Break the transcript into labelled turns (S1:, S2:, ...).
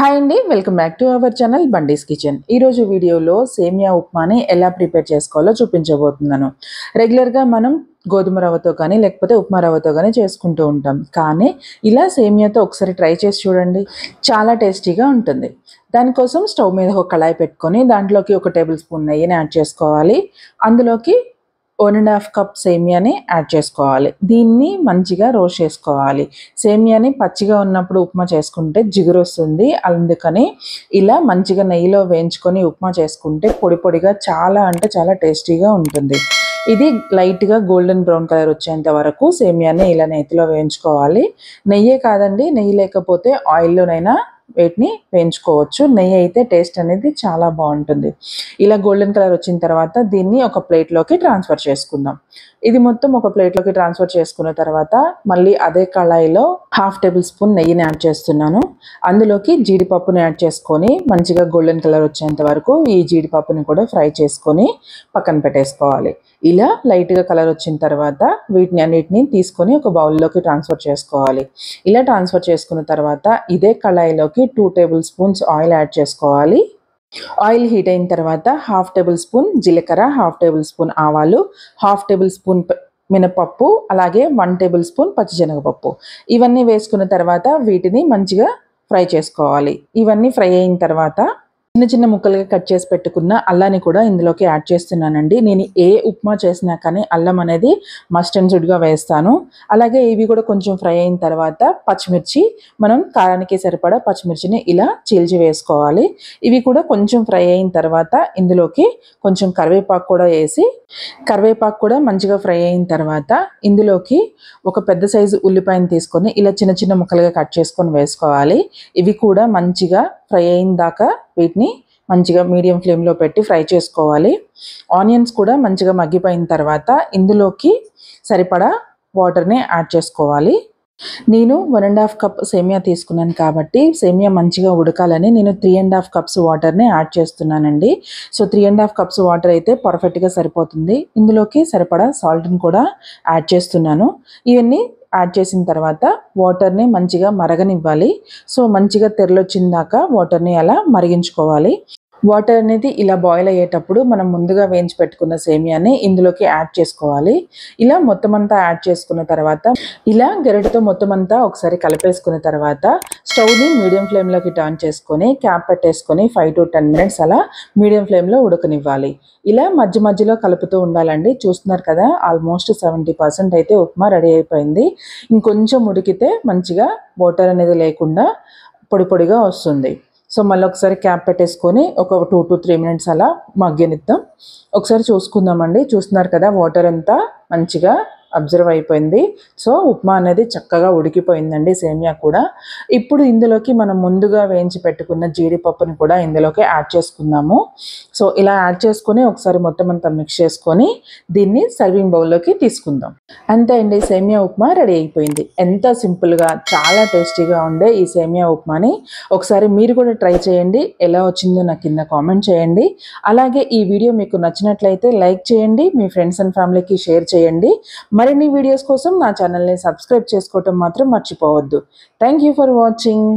S1: Hi అండి, welcome back to our channel బండీస్ kitchen. ఈరోజు వీడియోలో సేమియా ఉప్మాని ఎలా ప్రిపేర్ చేసుకోవాలో చూపించబోతున్నాను. రెగ్యులర్గా మనం గోధుమ రవ్వతో కానీ లేకపోతే ఉప్మా రవ్వతో కానీ చేసుకుంటూ ఉంటాం. కానీ ఇలా సేమియాతో ఒకసారి ట్రై చేసి చూడండి, చాలా టేస్టీగా ఉంటుంది. దానికోసం స్టవ్ మీద ఒక కళాయి పెట్టుకొని దాంట్లోకి 1 టేబుల్ స్పూన్ నెయ్యిని యాడ్ చేసుకోవాలి. అందులోకి 1.5 కప్ సేమియాని యాడ్ చేసుకోవాలి. దీన్ని మంచిగా రోస్ట్ చేసుకోవాలి. సేమియాని పచ్చిగా ఉన్నప్పుడు ఉప్మా చేసుకుంటే జిగురు వస్తుంది. అందుకని ఇలా మంచిగా నెయ్యిలో వేయించుకొని ఉప్మా చేసుకుంటే పొడి పొడిగా చాలా అంటే చాలా టేస్టీగా ఉంటుంది. ఇది లైట్గా గోల్డెన్ బ్రౌన్ కలర్ వచ్చేంత వరకు సేమియాని ఇలా నెయ్యిలో వేయించుకోవాలి. నెయ్యే కాదండి, నెయ్యి లేకపోతే ఆయిల్లోనైనా వీటిని వేయించుకోవచ్చు. నెయ్యి అయితే టేస్ట్ అనేది చాలా బాగుంటుంది. ఇలా గోల్డెన్ కలర్ వచ్చిన తర్వాత దీన్ని ఒక ప్లేట్లోకి ట్రాన్స్ఫర్ చేసుకుందాం. ఇది మొత్తం ఒక ప్లేట్లోకి ట్రాన్స్ఫర్ చేసుకున్న తర్వాత మళ్ళీ అదే కళాయిలో 1/2 టేబుల్ స్పూన్ నెయ్యిని యాడ్ చేస్తున్నాను. అందులోకి జీడిపప్పుని యాడ్ చేసుకొని మంచిగా గోల్డెన్ కలర్ వచ్చేంత వరకు ఈ జీడిపప్పుని కూడా ఫ్రై చేసుకొని పక్కన పెట్టేసుకోవాలి. ఇలా లైట్గా కలర్ వచ్చిన తర్వాత వీటిని అన్నిటిని తీసుకొని ఒక బౌల్లోకి ట్రాన్స్ఫర్ చేసుకోవాలి. ఇలా ట్రాన్స్ఫర్ చేసుకున్న తర్వాత ఇదే కళాయిలోకి 2 టేబుల్ స్పూన్స్ ఆయిల్ యాడ్ చేసుకోవాలి. ఆయిల్ హీట్ అయిన తర్వాత 1/2 టేబుల్ స్పూన్ జీలకర్ర, 1/2 టేబుల్ స్పూన్ ఆవాలు, 1/2 టేబుల్ స్పూన్ మినపప్పు, అలాగే 1 టేబుల్ స్పూన్ పచ్చిశనగపప్పు ఇవన్నీ వేసుకున్న తర్వాత వీటిని మంచిగా ఫ్రై చేసుకోవాలి. ఇవన్నీ ఫ్రై అయిన తర్వాత చిన్న చిన్న ముక్కలుగా కట్ చేసి పెట్టుకున్న అల్లాన్ని కూడా ఇందులోకి యాడ్ చేస్తున్నానండి. నేను ఏ ఉప్మా చేసినా కానీ అల్లం అనేది మస్ట్ అండ్ షుడ్గా వేస్తాను. అలాగే ఇవి కూడా కొంచెం ఫ్రై అయిన తర్వాత పచ్చిమిర్చి, మనం కారానికి సరిపడా పచ్చిమిర్చిని ఇలా చీల్చి వేసుకోవాలి. ఇవి కూడా కొంచెం ఫ్రై అయిన తర్వాత ఇందులోకి కొంచెం కరివేపాకు కూడా వేసి, కరివేపాకు కూడా మంచిగా ఫ్రై అయిన తర్వాత ఇందులోకి ఒక పెద్ద సైజు ఉల్లిపాయను తీసుకొని ఇలా చిన్న చిన్న ముక్కలుగా కట్ చేసుకొని వేసుకోవాలి. ఇవి కూడా మంచిగా ఫ్రై అయిన దాకా వీటిని మంచిగా మీడియం ఫ్లేమ్లో పెట్టి ఫ్రై చేసుకోవాలి. ఆనియన్స్ కూడా మంచిగా మగ్గిపోయిన తర్వాత ఇందులోకి సరిపడా వాటర్ని యాడ్ చేసుకోవాలి. నేను 1.5 కప్ సేమియా తీసుకున్నాను కాబట్టి సేమియా మంచిగా ఉడకాలని నేను 3.5 కప్స్ వాటర్ని యాడ్ చేస్తున్నానండి. సో 3.5 కప్స్ వాటర్ అయితే పర్ఫెక్ట్గా సరిపోతుంది. ఇందులోకి సరిపడా సాల్ట్ని కూడా యాడ్ చేస్తున్నాను. ఇవన్నీ యాడ్ చేసిన తర్వాత వాటర్ని మంచిగా మరగనివ్వాలి. సో మంచిగా తెరలొచ్చిన దాకా వాటర్ని అలా మరిగించుకోవాలి. వాటర్ అనేది ఇలా బాయిల్ అయ్యేటప్పుడు మనం ముందుగా వేయించి పెట్టుకున్న సేమియాని ఇందులోకి యాడ్ చేసుకోవాలి. ఇలా మొత్తం అంతా యాడ్ చేసుకున్న తర్వాత ఇలా గరిటెతో మొత్తం అంతా ఒకసారి కలిపేసుకున్న తర్వాత స్టవ్ని మీడియం ఫ్లేమ్లోకి టర్న్ చేసుకొని క్యాప్ పెట్టేసుకొని 5 to 10 minutes అలా మీడియం ఫ్లేమ్లో ఉడకనివ్వాలి. ఇలా మధ్య మధ్యలో కలుపుతూ ఉండాలండి. చూస్తున్నారు కదా, ఆల్మోస్ట్ 70% అయితే ఉప్మా రెడీ అయిపోయింది. ఇంకొంచెం ఉడికితే మంచిగా వాటర్ అనేది లేకుండా పొడి పొడిగా వస్తుంది. సో మళ్ళీ ఒకసారి క్యాప్ పెట్టేసుకొని ఒక 2 to 3 minutes అలా మగ్గనిద్దాం. ఒకసారి చూసుకుందామండి. చూస్తున్నారు కదా, వాటర్ అంతా మంచిగా అబ్జర్వ్ అయిపోయింది. సో ఉప్మా అనేది చక్కగా ఉడికిపోయిందండి, సేమియా కూడా. ఇప్పుడు ఇందులోకి మనం ముందుగా వేయించి పెట్టుకున్న జీడిపప్పుని కూడా ఇందులోకి యాడ్ చేసుకుందాము. సో ఇలా యాడ్ చేసుకొని ఒకసారి మొత్తం అంతా మిక్స్ చేసుకొని దీన్ని సర్వింగ్ బౌల్లోకి తీసుకుందాం. అంతే అండి, సేమియా ఉప్మా రెడీ అయిపోయింది. ఎంత సింపుల్గా చాలా టేస్టీగా ఉండే ఈ సేమియా ఉప్మాని ఒకసారి మీరు కూడా ట్రై చేయండి. ఎలా వచ్చిందో నాకు కింద కామెంట్ చేయండి. అలాగే ఈ వీడియో మీకు నచ్చినట్లయితే లైక్ చేయండి, మీ ఫ్రెండ్స్ అండ్ ఫ్యామిలీకి షేర్ చేయండి. మరిన్ని వీడియోస్ కోసం నా ఛానల్ని సబ్స్క్రైబ్ చేసుకోవటం మాత్రం మర్చిపోవద్దు. Thank you for watching.